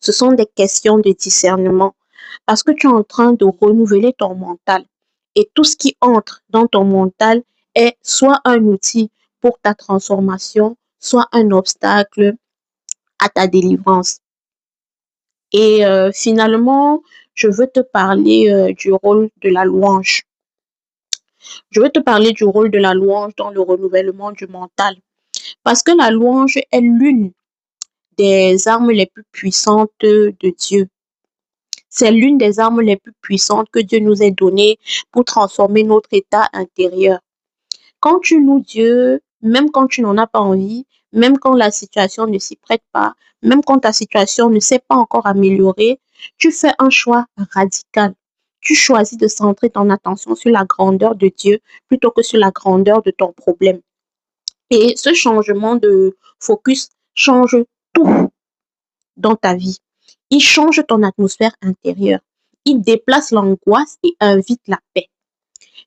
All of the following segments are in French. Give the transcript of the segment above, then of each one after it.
Ce sont des questions de discernement parce que tu es en train de renouveler ton mental. Et tout ce qui entre dans ton mental est soit un outil pour ta transformation, soit un obstacle à ta délivrance. Et finalement, je veux te parler du rôle de la louange. Je veux te parler du rôle de la louange dans le renouvellement du mental. Parce que la louange est l'une des armes les plus puissantes de Dieu. C'est l'une des armes les plus puissantes que Dieu nous ait données pour transformer notre état intérieur. Quand tu loues Dieu, même quand tu n'en as pas envie, même quand la situation ne s'y prête pas, même quand ta situation ne s'est pas encore améliorée, tu fais un choix radical. Tu choisis de centrer ton attention sur la grandeur de Dieu plutôt que sur la grandeur de ton problème. Et ce changement de focus change tout dans ta vie. Il change ton atmosphère intérieure. Il déplace l'angoisse et invite la paix.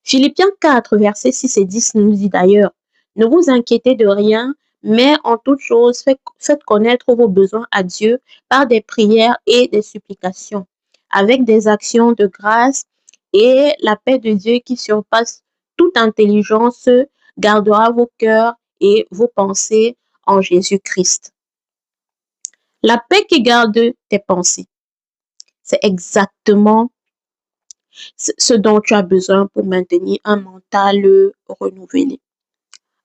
Philippiens 4, versets 6 et 10 nous dit d'ailleurs, « Ne vous inquiétez de rien, mais en toute chose, faites connaître vos besoins à Dieu par des prières et des supplications, avec des actions de grâce, et la paix de Dieu qui surpasse toute intelligence gardera vos cœurs et vos pensées en Jésus-Christ. » La paix qui garde tes pensées, c'est exactement ce dont tu as besoin pour maintenir un mental renouvelé.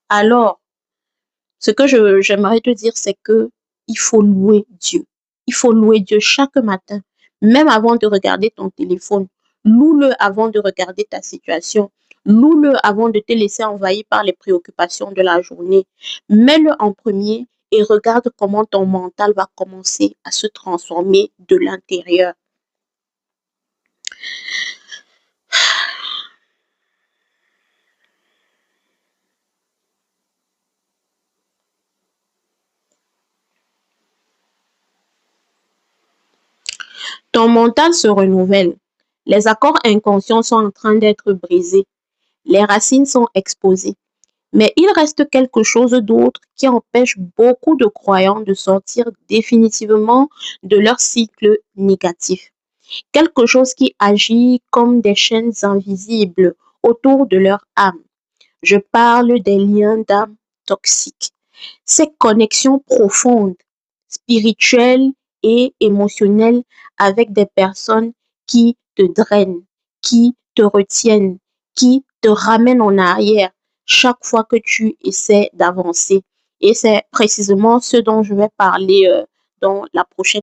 Alors, ce que j'aimerais te dire, c'est que il faut louer Dieu. Il faut louer Dieu chaque matin, même avant de regarder ton téléphone. Loue-le avant de regarder ta situation. Loue-le avant de te laisser envahir par les préoccupations de la journée. Mets-le en premier et regarde comment ton mental va commencer à se transformer de l'intérieur. Ton mental se renouvelle. Les accords inconscients sont en train d'être brisés. Les racines sont exposées. Mais il reste quelque chose d'autre qui empêche beaucoup de croyants de sortir définitivement de leur cycle négatif. Quelque chose qui agit comme des chaînes invisibles autour de leur âme. Je parle des liens d'âme toxiques. Ces connexions profondes, spirituelles et émotionnelles avec des personnes qui te drainent, qui te retiennent, qui te ramènent en arrière chaque fois que tu essaies d'avancer. Et c'est précisément ce dont je vais parler dans la prochaine